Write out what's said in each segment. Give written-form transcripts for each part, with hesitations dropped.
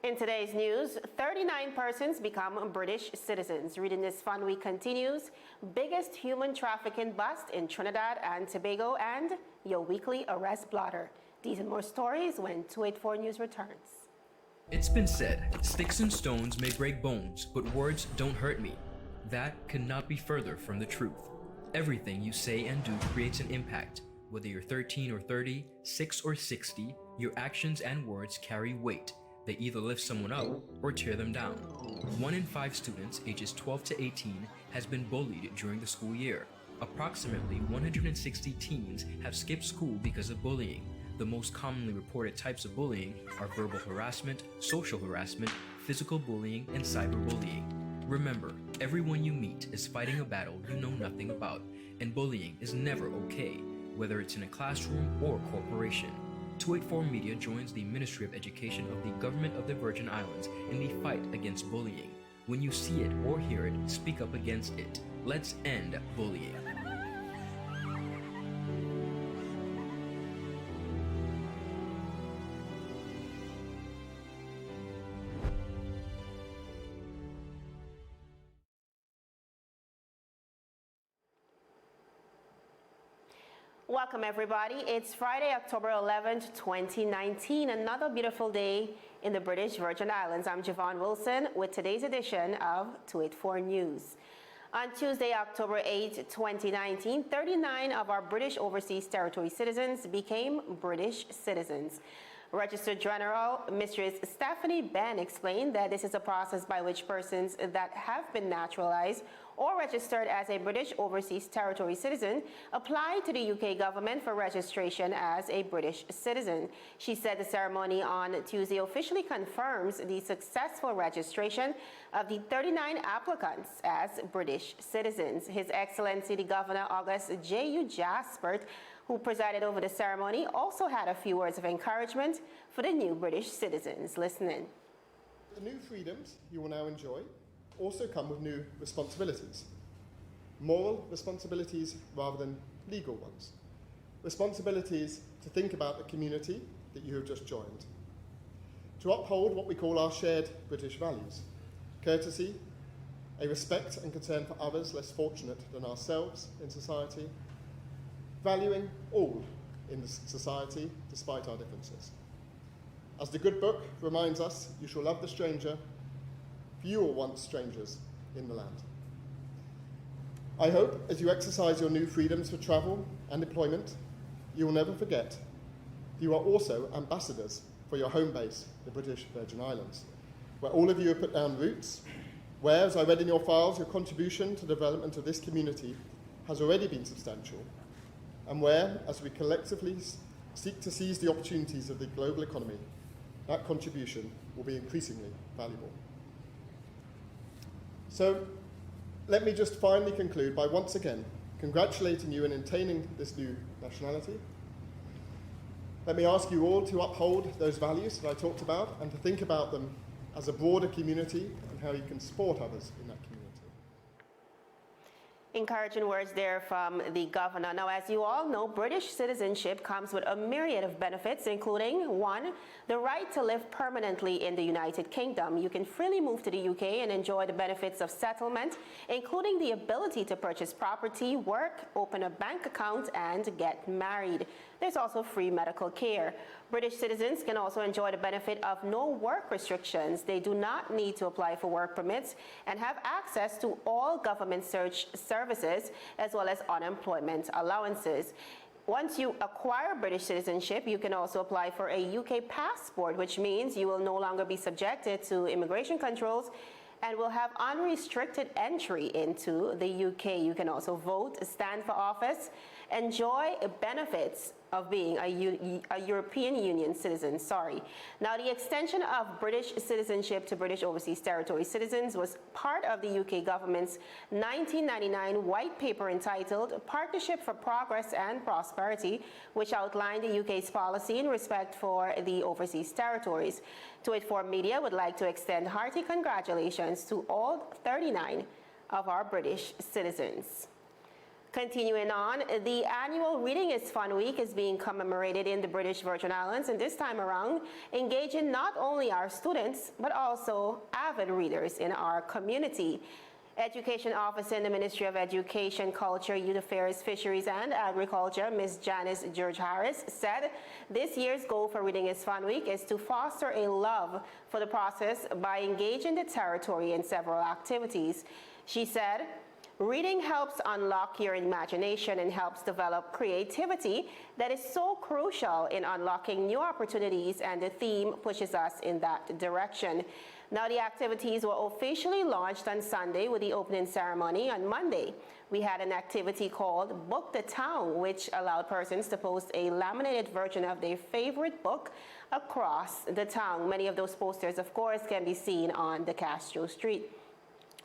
In today's news, 39 persons become British citizens. Reading this fun week continues. Biggest human trafficking bust in Trinidad and Tobago, and your weekly arrest blotter. These and more stories when 284 News returns. It's been said, sticks and stones may break bones, but words don't hurt me. That could not be further from the truth. Everything you say and do creates an impact. Whether you're 13 or 30, 6 or 60, your actions and words carry weight. They either lift someone up or tear them down. 1 in 5 students ages 12 to 18 has been bullied during the school year. Approximately 160 teens have skipped school because of bullying. The most commonly reported types of bullying are verbal harassment, social harassment, physical bullying, and cyberbullying. Remember, everyone you meet is fighting a battle you know nothing about, and bullying is never okay, whether it's in a classroom or a corporation. 284 Media joins the Ministry of Education of the Government of the Virgin Islands in the fight against bullying. When you see it or hear it, speak up against it. Let's end bullying. Welcome everybody. It's Friday, October 11th, 2019. Another beautiful day in the British Virgin Islands. I'm Javon Wilson with today's edition of 284 News. On Tuesday, October 8, 2019, 39 of our British Overseas Territory citizens became British citizens. Registered General Mistress Stephanie Benn explained that this is a process by which persons that have been naturalized or registered as a British Overseas Territory citizen apply to the UK government for registration as a British citizen. She said the ceremony on Tuesday officially confirms the successful registration of the 39 applicants as British citizens. His Excellency the Governor August J.U. Jaspert, who presided over the ceremony, also had a few words of encouragement for the new British citizens. Listen in. The new freedoms you will now enjoy also come with new responsibilities. Moral responsibilities rather than legal ones. Responsibilities to think about the community that you have just joined. To uphold what we call our shared British values. Courtesy, a respect and concern for others less fortunate than ourselves in society. Valuing all in the society despite our differences. As the good book reminds us, you shall love the stranger, for you were once strangers in the land. I hope as you exercise your new freedoms for travel and employment, you will never forget you are also ambassadors for your home base, the British Virgin Islands, where all of you have put down roots, where, as I read in your files, your contribution to the development of this community has already been substantial, and where, as we collectively seek to seize the opportunities of the global economy, that contribution will be increasingly valuable. So, let me just finally conclude by once again congratulating you in attaining this new nationality. Let me ask you all to uphold those values that I talked about and to think about them as a broader community and how you can support others in that community. Encouraging words there from the governor. Now, as you all know, British citizenship comes with a myriad of benefits, including 1, the right to live permanently in the United Kingdom. You can freely move to the UK and enjoy the benefits of settlement, including the ability to purchase property, work, open a bank account, and get married. There's also free medical care. British citizens can also enjoy the benefit of no work restrictions. They do not need to apply for work permits and have access to all government search services as well as unemployment allowances. Once you acquire British citizenship, you can also apply for a UK passport, which means you will no longer be subjected to immigration controls and will have unrestricted entry into the UK. You can also vote, stand for office, enjoy benefits of being a European Union citizen. Now, the extension of British citizenship to British Overseas Territory citizens was part of the UK government's 1999 white paper entitled Partnership for Progress and Prosperity, which outlined the UK's policy in respect for the overseas territories. 284 Media would like to extend hearty congratulations to all 39 of our British citizens. Continuing on, the annual Reading is Fun Week is being commemorated in the British Virgin Islands, and this time around, engaging not only our students, but also avid readers in our community. Education Officer in the Ministry of Education, Culture, Youth Affairs, Fisheries and Agriculture, Ms. Janice George Harris, said this year's goal for Reading is Fun Week is to foster a love for the process by engaging the territory in several activities. She said, reading helps unlock your imagination and helps develop creativity that is so crucial in unlocking new opportunities, and the theme pushes us in that direction. Now, the activities were officially launched on Sunday with the opening ceremony on Monday. We had an activity called Book the Town, which allowed persons to post a laminated version of their favorite book across the town. Many of those posters, of course, can be seen on the Castro Street.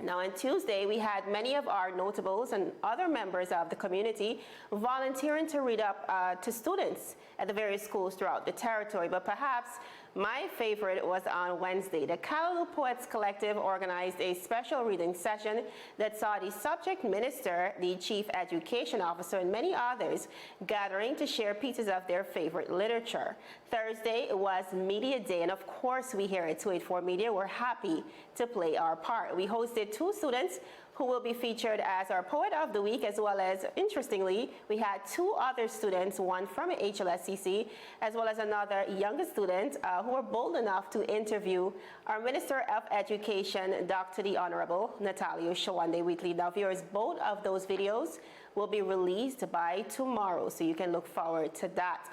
Now, on Tuesday, we had many of our notables and other members of the community volunteering to read up to students at the various schools throughout the territory. But perhaps my favorite was on Wednesday. The Callaloo Poets Collective organized a special reading session that saw the subject minister, the chief education officer, and many others gathering to share pieces of their favorite literature. Thursday was Media Day, and of course, we here at 284 Media were happy to play our part. We hosted 2 students who will be featured as our Poet of the Week, as well as, interestingly, we had 2 other students, one from HLSCC, as well as another younger student who were bold enough to interview our Minister of Education, Dr. the Honorable Natalia Shawande-Wheatley. Now, viewers, both of those videos will be released by tomorrow, so you can look forward to that.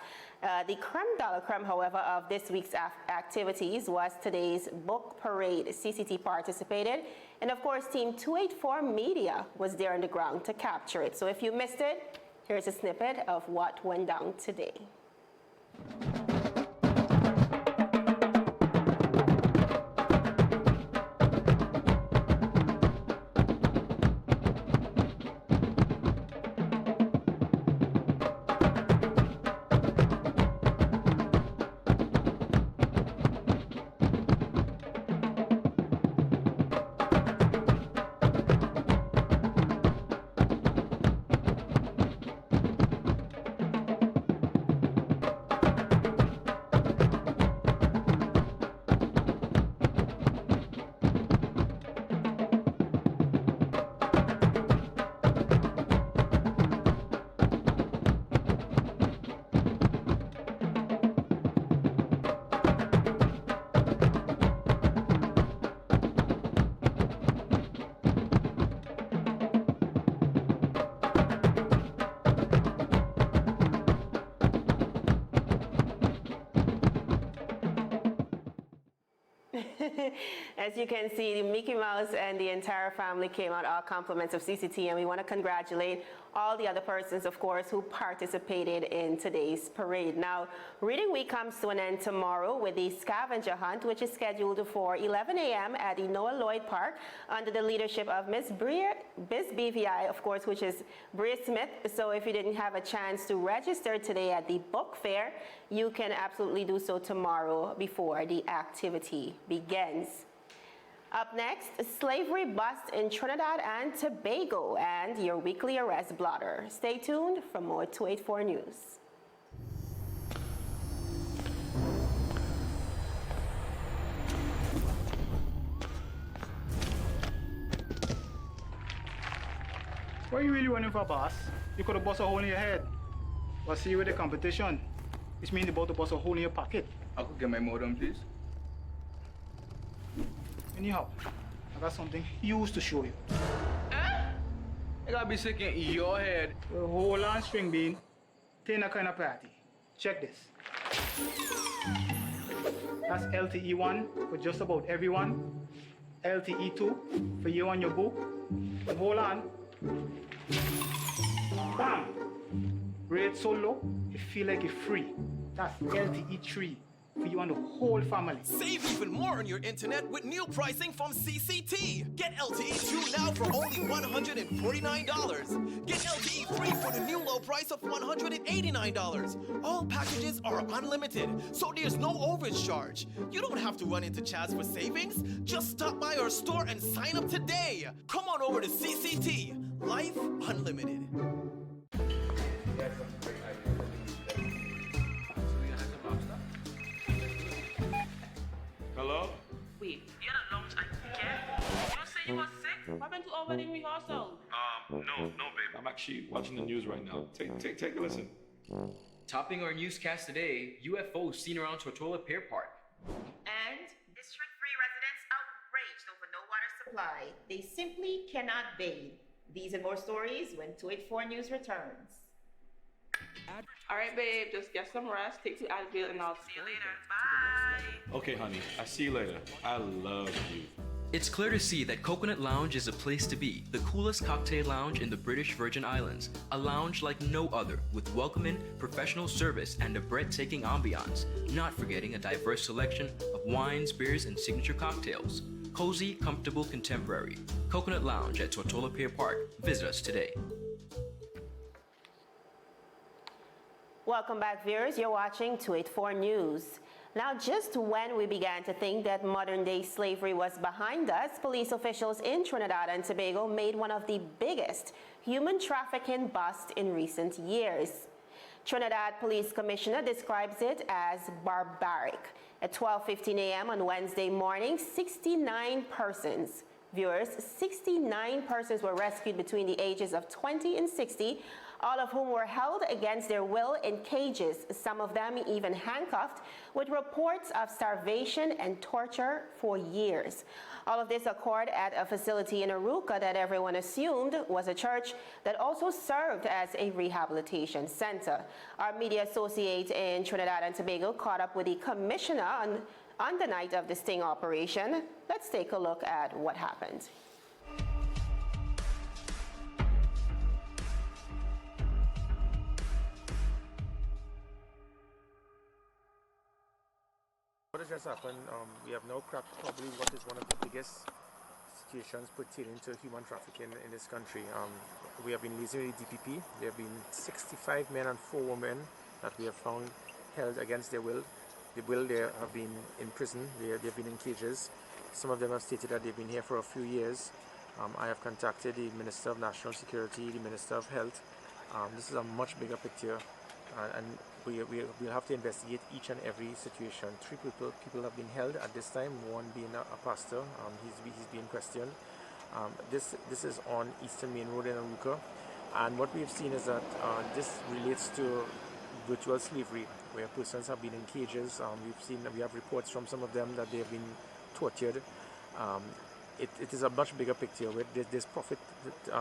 The creme de la creme, however, of this week's activities was today's book parade. CCT participated, and of course, Team 284 Media was there on the ground to capture it. So if you missed it, here's a snippet of what went down today. As you can see, Mickey Mouse and the entire family came out, all compliments of CCT, and we want to congratulate all the other persons, of course, who participated in today's parade. Now, Reading Week comes to an end tomorrow with the scavenger hunt, which is scheduled for 11 a.m. at the Noah Lloyd Park under the leadership of Miss BVI, of course, which is Bria Smith. So if you didn't have a chance to register today at the book fair, you can absolutely do so tomorrow before the activity begins. Up next, slavery bust in Trinidad and Tobago and your weekly arrest blotter. Stay tuned for more 284 News. What are you really running for, boss? You could have bust a hole in your head. But see, with the competition, which means you're about to bust a hole in your pocket. I could get my modem, please. Anyhow, I got something huge to show you. I gotta be sick in your head. The whole on string bean, taking a kind of party. Check this. That's LTE1 for just about everyone. LTE2 for you and your boo. And hold on. Bam! Rate so low, you feel like you're free. That's LTE3 for you and the whole family. Save even more on your internet with new pricing from CCT. Get LTE 2 now for only $149. Get LTE 3 for the new low price of $189. All packages are unlimited, so there's no overage charge. You don't have to run into Chaz for savings. Just stop by our store and sign up today. Come on over to CCT. Life unlimited. Hello? Wait, you're the lounge again? You say you were sick? What happened to our wedding rehearsal? No, babe. I'm actually watching the news right now. Take a listen. Topping our newscast today, UFOs seen around Tortola Pier Park. And District 3 residents outraged over no water supply. They simply cannot bathe. These and more stories when 284 News returns. All right, babe, just get some rest, take 2 Advil, and I'll see you later. Bye. Okay, honey. I see you later. I love you. It's clear to see that Coconut Lounge is a place to be, the coolest cocktail lounge in the British Virgin Islands. A lounge like no other, with welcoming, professional service, and a breathtaking ambiance. Not forgetting a diverse selection of wines, beers, and signature cocktails. Cozy, comfortable, contemporary. Coconut Lounge at Tortola Pier Park. Visit us today. Welcome back, viewers. You're watching 284 News. Now, just when we began to think that modern-day slavery was behind us, police officials in Trinidad and Tobago made one of the biggest human trafficking busts in recent years. Trinidad Police Commissioner describes it as barbaric. At 12:15 a.m. on Wednesday morning, 69 persons, viewers, 69 persons were rescued between the ages of 20 and 60, all of whom were held against their will in cages, some of them even handcuffed, with reports of starvation and torture for years. All of this occurred at a facility in Arouca that everyone assumed was a church that also served as a rehabilitation center. Our media associate in Trinidad and Tobago caught up with the commissioner on the night of the sting operation. Let's take a look at what happened. What has just happened, we have now cracked probably what is one of the biggest situations pertaining to human trafficking in this country. We have been liaising with the DPP. There have been 65 men and 4 women that we have found held against their will. They have been in prison, they've been in cages. Some of them have stated that they've been here for a few years. I have contacted the Minister of National Security, the Minister of Health. This is a much bigger picture, and we'll have to investigate each and every situation. 3 people have been held at this time, one being a pastor. He's being questioned. This is on Eastern Main Road in Arouca, and what we've seen is that this relates to virtual slavery, where persons have been in cages. We have reports from some of them that they have been tortured. It is a much bigger picture where there's profit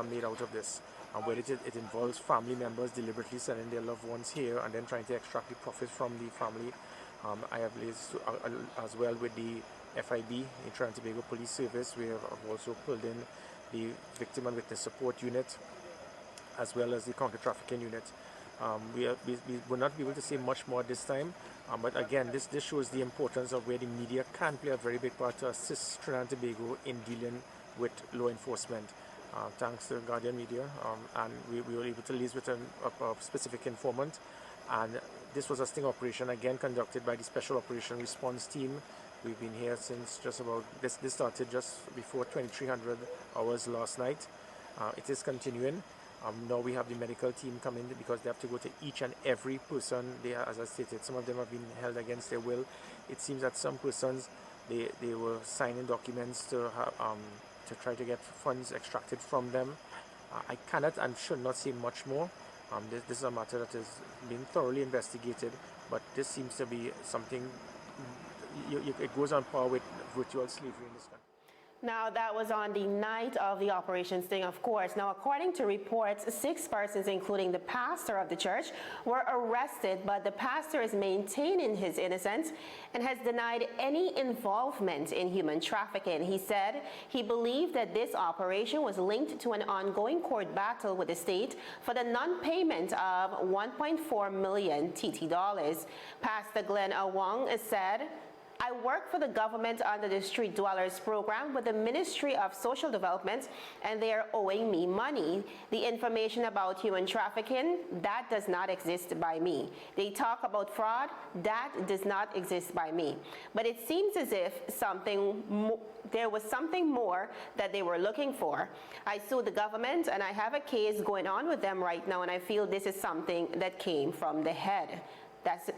made out of this. Where it involves family members deliberately sending their loved ones here and then trying to extract the profit from the family. I have liaised as well with the FIB, the Trinidad and Tobago Police Service. We have also pulled in the Victim and Witness Support Unit, as well as the Counter-Trafficking Unit. We will not be able to say much more this time, but again, this shows the importance of where the media can play a very big part to assist Trinidad and Tobago in dealing with law enforcement. Thanks to Guardian Media, and we were able to liaise with a specific informant, and this was a sting operation again conducted by the Special Operation Response Team. We've been here since just about, this started just before 2300 hours last night. It is continuing. Now we have the medical team coming because they have to go to each and every person. As I stated, some of them have been held against their will. It seems that some persons, they were signing documents to try to get funds extracted from them. I cannot and should not say much more. This is a matter that is being thoroughly investigated, but this seems to be something, it goes on par with virtual slavery in this country. Now, that was on the night of the Operation Sting, of course. Now, according to reports, 6 persons, including the pastor of the church, were arrested, but the pastor is maintaining his innocence and has denied any involvement in human trafficking. He said he believed that this operation was linked to an ongoing court battle with the state for the non-payment of 1.4 million TT dollars. Pastor Glenn Awong said I work for the government under the Street Dwellers program with the Ministry of Social Development, and they are owing me money. The information about human trafficking, that does not exist by me. They talk about fraud, that does not exist by me. But it seems as if there was something more that they were looking for. I sued the government, and I have a case going on with them right now, and I feel this is something that came from the head.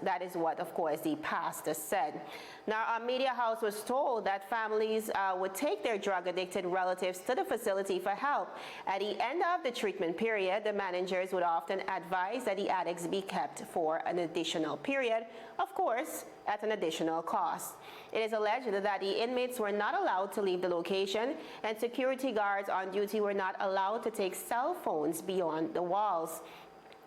That is what, of course, the pastor said. Now, our media house was told that families would take their drug-addicted relatives to the facility for help. At the end of the treatment period, the managers would often advise that the addicts be kept for an additional period, of course, at an additional cost. It is alleged that the inmates were not allowed to leave the location, and security guards on duty were not allowed to take cell phones beyond the walls.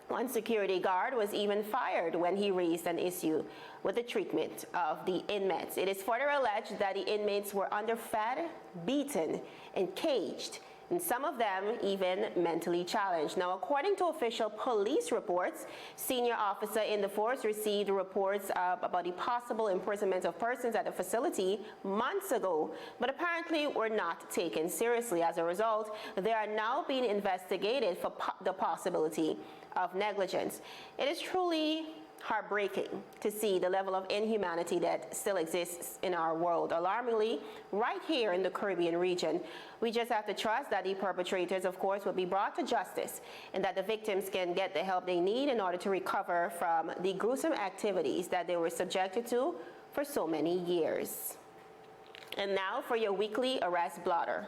One security guard was even fired when he raised an issue with the treatment of the inmates. It is further alleged that the inmates were underfed, beaten, and caged, and some of them even mentally challenged. Now, according to official police reports, senior officer in the force received reports about the possible imprisonment of persons at the facility months ago, but apparently were not taken seriously. As a result, they are now being investigated for the possibility of negligence. It is truly heartbreaking to see the level of inhumanity that still exists in our world, alarmingly, right here in the Caribbean region. We just have to trust that the perpetrators, of course, will be brought to justice and that the victims can get the help they need in order to recover from the gruesome activities that they were subjected to for so many years. And now for your weekly arrest blotter.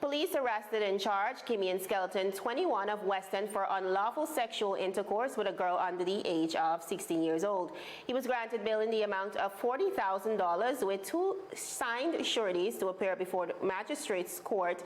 Police arrested and charged Kimian Skeleton, 21, of West End for unlawful sexual intercourse with a girl under the age of 16 years old. He was granted bail in the amount of $40,000 with 2 signed sureties to appear before the magistrate's court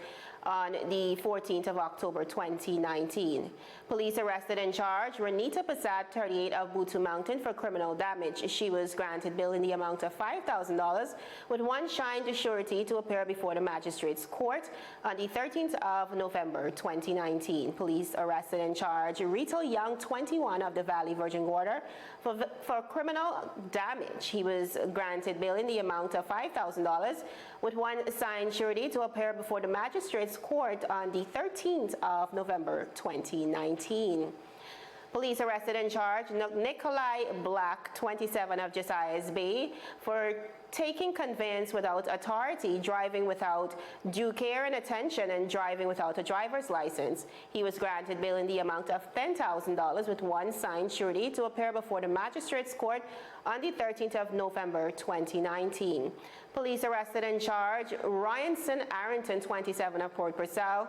on the 14th of October 2019. Police arrested and charged Renita Passad, 38, of Butu Mountain for criminal damage. She was granted bail in the amount of $5,000 with 1 signed surety to appear before the magistrate's court on the 13th of November 2019. Police arrested and charged Rito Young, 21, of the Valley Virgin Gorda for criminal damage. He was granted bail in the amount of $5,000 with 1 signed surety to appear before the magistrate's court on the 13th of November 2019. Police arrested and charged Nikolai Black, 27, of Josiah's Bay for taking conveyance without authority, driving without due care and attention, and driving without a driver's license. He was granted bail in the amount of $10,000 with 1 signed surety to appear before the magistrate's court on the 13th of November 2019. Police arrested and charged Ryanson Arrington, 27, of Purcell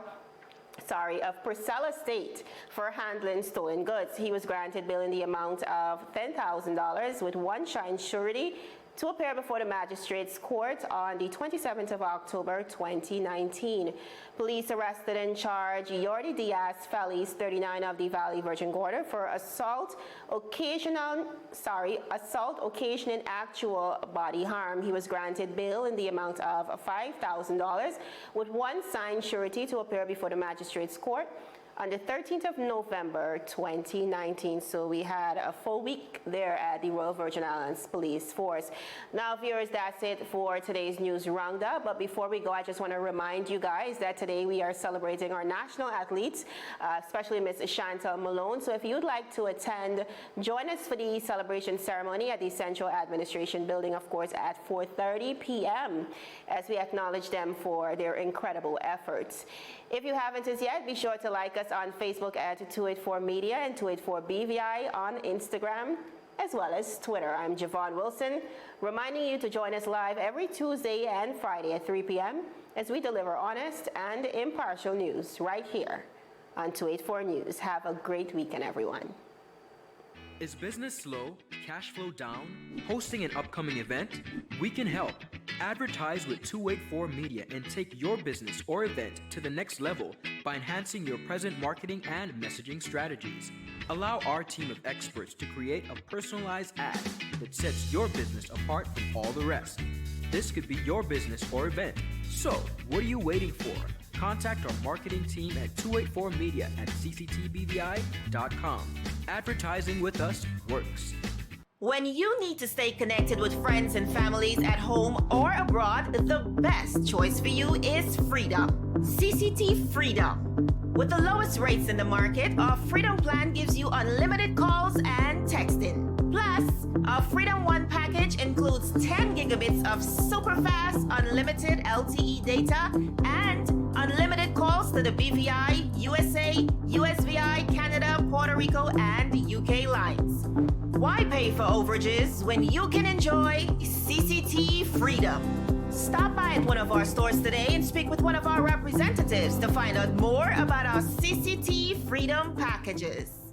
Estate for handling stolen goods. He was granted bail in the amount of $10,000 with 1 signed surety to appear before the magistrate's court on the 27th of October 2019. Police arrested and charged Yordi Diaz Feliz, 39, of the Valley Virgin Gorda for assault occasioning actual body harm. He was granted bail in the amount of $5,000 with 1 signed surety to appear before the magistrate's court on the 13th of November 2019. So we had a full week there at the Royal Virgin Islands Police Force. Now, viewers, that's it for today's news roundup. But before we go, I just want to remind you guys that today we are celebrating our national athletes, especially Miss Chantal Malone. So if you'd like to attend, join us for the celebration ceremony at the Central Administration Building, of course, at 4:30 p.m. as we acknowledge them for their incredible efforts. If you haven't as yet, be sure to like us on Facebook at 284 Media and 284 BVI on Instagram, as well as Twitter. I'm Javon Wilson, reminding you to join us live every Tuesday and Friday at 3 p.m. as we deliver honest and impartial news right here on 284 News. Have a great weekend, everyone. Is business slow? Cash flow down? Hosting an upcoming event? We can help. Advertise with 284 Media and take your business or event to the next level by enhancing your present marketing and messaging strategies. Allow our team of experts to create a personalized ad that sets your business apart from all the rest. This could be your business or event. So, what are you waiting for? Contact our marketing team at 284media@cctbvi.com. Advertising with us works. When you need to stay connected with friends and families at home or abroad, the best choice for you is Freedom. CCT Freedom. With the lowest rates in the market, our Freedom plan gives you unlimited calls and texting. Plus, our Freedom One package includes 10 gigabits of super fast, unlimited LTE data and unlimited calls to the BVI, USA, USVI, Canada, Puerto Rico, and UK lines. Why pay for overages when you can enjoy CCT Freedom? Stop by at one of our stores today and speak with one of our representatives to find out more about our CCT Freedom packages.